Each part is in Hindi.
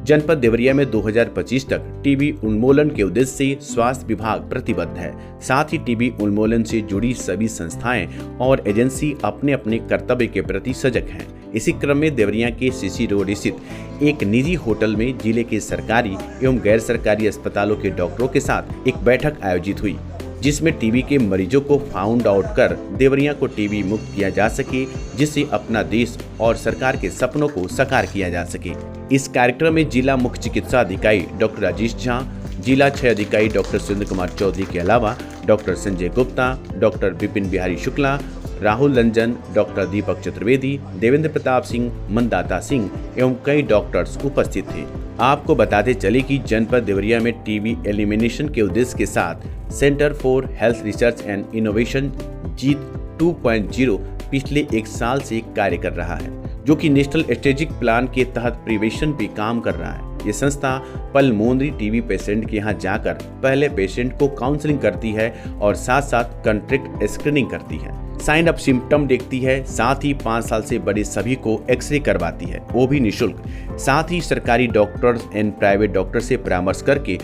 जनपद देवरिया में 2025 तक टीबी उन्मूलन के उद्देश्य से स्वास्थ्य विभाग प्रतिबद्ध है। साथ ही टीबी उन्मूलन से जुड़ी सभी संस्थाएं और एजेंसी अपने अपने कर्तव्य के प्रति सजग हैं। इसी क्रम में देवरिया के सीसी रोड स्थित एक निजी होटल में जिले के सरकारी एवं गैर सरकारी अस्पतालों के डॉक्टरों के साथ एक बैठक आयोजित हुई, जिसमें टीबी के मरीजों को फाउंड आउट कर देवरिया को टीबी मुक्त किया जा सके, जिससे अपना देश और सरकार के सपनों को साकार किया जा सके। इस कार्यक्रम में जिला मुख्य चिकित्सा अधिकारी डॉक्टर राजेश झा, जिला क्षय अधिकारी डॉक्टर सुरेंद्र कुमार चौधरी के अलावा doctor Sanjay Gupta, doctor Vipin Bihari Shukla, Rahul Ranjan, doctor Deepak Chaturvedi, Devendra Pratap Singh, Mandata Singh एवं कई डॉक्टर्स उपस्थित थे। आपको बताते चले कि जनपद देवरिया में टीबी एलिमिनेशन के उद्देश्य के साथ centre for health research and innovation जीत 2.0 पिछले एक साल से कार्य कर रहा है, जो कि नेशनल स्ट्रेटेजिक प्लान के तहत प्रिवेंशन पे काम कर रहा है। ये संस्था पल्मोनरी टीबी पेशेंट के यहाँ जाकर पहले पेशेंट को काउंसलिंग करती है और साथ साथ कॉन्ट्रैक्ट स्क्रीनिंग करती है, साइन अप सिम्टम देखती है, साथ ही 5 साल से बड़े सभी को एक्सरे करवाती है, वो भी निःशुल्क। साथ ही सरकारी डॉक्टर्स एंड प्राइवेट डॉक्टर से परामर्श करके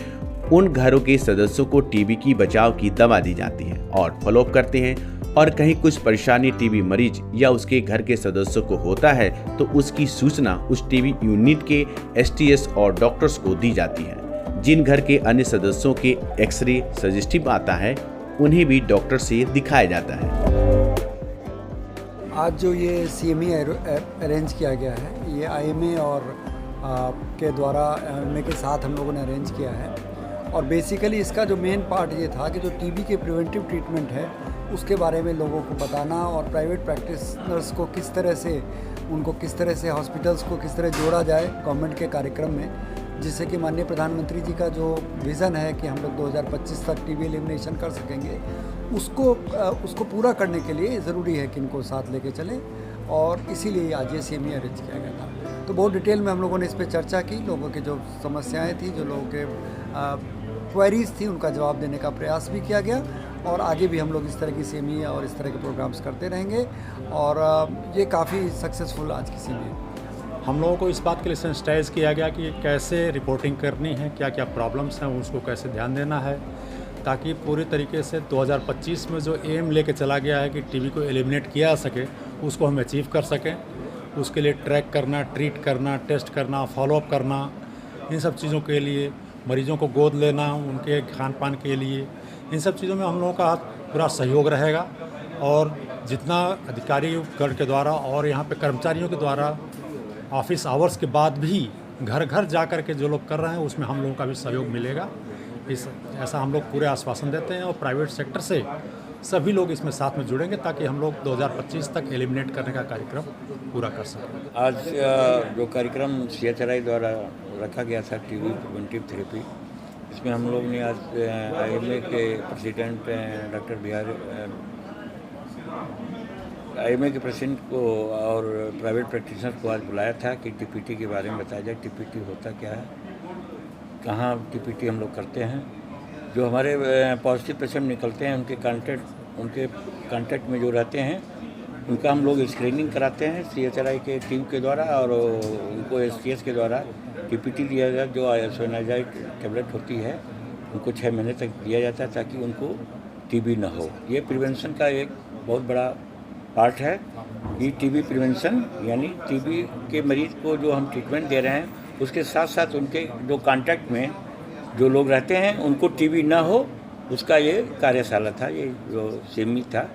उन घरों के सदस्यों को टीबी की बचाव की दवा दी जाती है और फॉलोअप करते हैं। और कहीं कुछ परेशानी टीबी मरीज या उसके घर के सदस्यों को होता है तो उसकी सूचना उस टीबी यूनिट के एसटीएस और डॉक्टर्स को दी जाती है। जिन घर के अन्य सदस्यों के एक्सरे पॉजिटिव आता है उन्हें भी डॉक्टर से दिखाया जाता है। आज जो ये CME अरेंज किया गया है, ये IMA और के द्वारा IMA के साथ हम लोगों ने अरेंज किया है। और बेसिकली इसका जो मेन पार्ट ये था कि जो टीबी के प्रिवेंटिव ट्रीटमेंट है उसके बारे में लोगों को बताना और प्राइवेट प्रैक्टिशनर्स को किस तरह से हॉस्पिटल्स को किस तरह जोड़ा जाए गवर्नमेंट के कार्यक्रम में, जिससे कि माननीय प्रधानमंत्री जी का जो विज़न है कि हम लोग 2025 तक टीबी एलिमिनेशन कर सकेंगे, उसको पूरा करने के लिए ज़रूरी है कि इनको साथ लेके चलें। और इसीलिए आज ये CME अरेंज किया गया था। तो बहुत डिटेल में हम लोगों ने इस पर चर्चा की, लोगों की जो समस्याएं थी, जो लोगों के क्वेरीज थी, उनका जवाब देने का प्रयास भी किया गया। और आगे भी हम लोग इस तरह की CME और इस तरह के प्रोग्राम्स करते रहेंगे और ये काफ़ी सक्सेसफुल आज की CME है। हम लोगों को इस बात के लिए सेंसिटाइज किया गया कि कैसे रिपोर्टिंग करनी है, क्या क्या प्रॉब्लम्स हैं, उसको कैसे ध्यान देना है, ताकि पूरी तरीके से 2025 में जो एम लेके चला गया है कि टीबी को एलिमिनेट किया जा सके, उसको हम अचीव कर सकें। उसके लिए ट्रैक करना, ट्रीट करना, टेस्ट करना, फॉलोअप करना, इन सब चीज़ों के लिए मरीजों को गोद लेना, उनके खान पान के लिए, इन सब चीज़ों में हम लोगों का पूरा सहयोग रहेगा। और जितना अधिकारी गण के द्वारा और यहाँ पे कर्मचारियों के द्वारा ऑफिस आवर्स के बाद भी घर घर जा कर के जो लोग कर रहे हैं, उसमें हम लोगों का भी सहयोग मिलेगा। ऐसा हम लोग पूरे आश्वासन देते हैं और प्राइवेट सेक्टर से सभी लोग इसमें साथ में जुड़ेंगे ताकि हम लोग 2025 तक एलिमिनेट करने का कार्यक्रम पूरा कर सकें। आज जो कार्यक्रम CHRI द्वारा रखा गया था टीबी प्रिवेंटिव थेरेपी, इसमें हम लोग ने आज IMA के प्रेसिडेंट डॉक्टर IMA के प्रेसिडेंट को और प्राइवेट प्रैक्टिशनर को आज बुलाया था कि TPT के बारे में बताया जाए। TPT होता क्या है, कहाँ TPT हम लोग करते हैं, जो हमारे पॉजिटिव पेशेंट निकलते हैं उनके कांटेक्ट में जो रहते हैं उनका हम लोग स्क्रीनिंग कराते हैं CHRI के टीम के द्वारा और उनको STS के द्वारा TPT दिया जाए, जो आइसोनाइजाइड टेबलेट होती है, उनको 6 महीने तक दिया जाता है ताकि उनको TB ना हो। ये प्रिवेंशन का एक बहुत बड़ा पार्ट है। ये TB प्रिवेंशन यानी TB के मरीज को जो हम ट्रीटमेंट दे रहे हैं, उसके साथ साथ उनके जो कांटेक्ट में जो लोग रहते हैं उनको TB ना हो, उसका ये कार्यशाला था, ये जो CME था,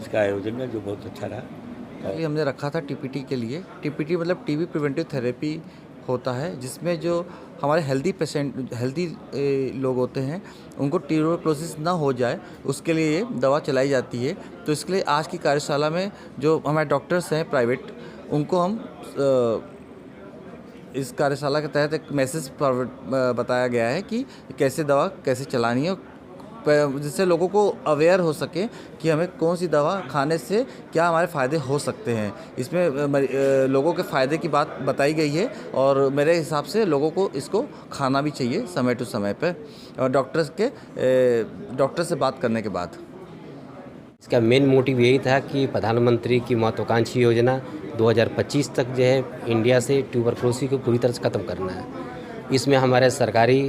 इसका आयोजन है जो बहुत अच्छा रहा। हमने रखा था TPT के लिए। TPT मतलब टीबी प्रिवेंटिव थेरेपी होता है, जिसमें जो हमारे हेल्दी लोग होते हैं उनको ट्यूबरक्लोसिस ना हो जाए, उसके लिए ये दवा चलाई जाती है। तो इसके लिए आज की कार्यशाला में जो हमारे डॉक्टर्स हैं प्राइवेट, उनको हम इस कार्यशाला के तहत एक मैसेज बताया गया है कि कैसे दवा कैसे चलानी है, जिससे लोगों को अवेयर हो सके कि हमें कौन सी दवा खाने से क्या हमारे फ़ायदे हो सकते हैं। इसमें लोगों के फ़ायदे की बात बताई गई है और मेरे हिसाब से लोगों को इसको खाना भी चाहिए समय टू समय पर, और डॉक्टर से बात करने के बाद। इसका मेन मोटिव यही था कि प्रधानमंत्री की महत्वाकांक्षी योजना 2025 तक जो है इंडिया से ट्यूबरक्लोसिस को पूरी तरह से ख़त्म करना है। इसमें हमारे सरकारी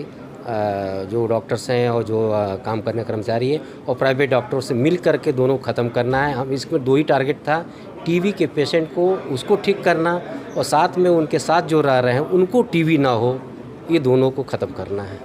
जो डॉक्टर्स हैं और जो काम करने कर्मचारी हैं और प्राइवेट डॉक्टरों से मिल करके दोनों ख़त्म करना है। हम इसमें 2 ही टारगेट था, टीबी के पेशेंट को उसको ठीक करना और साथ में उनके साथ जो रह रहे हैं उनको टीबी ना हो, ये दोनों को ख़त्म करना है।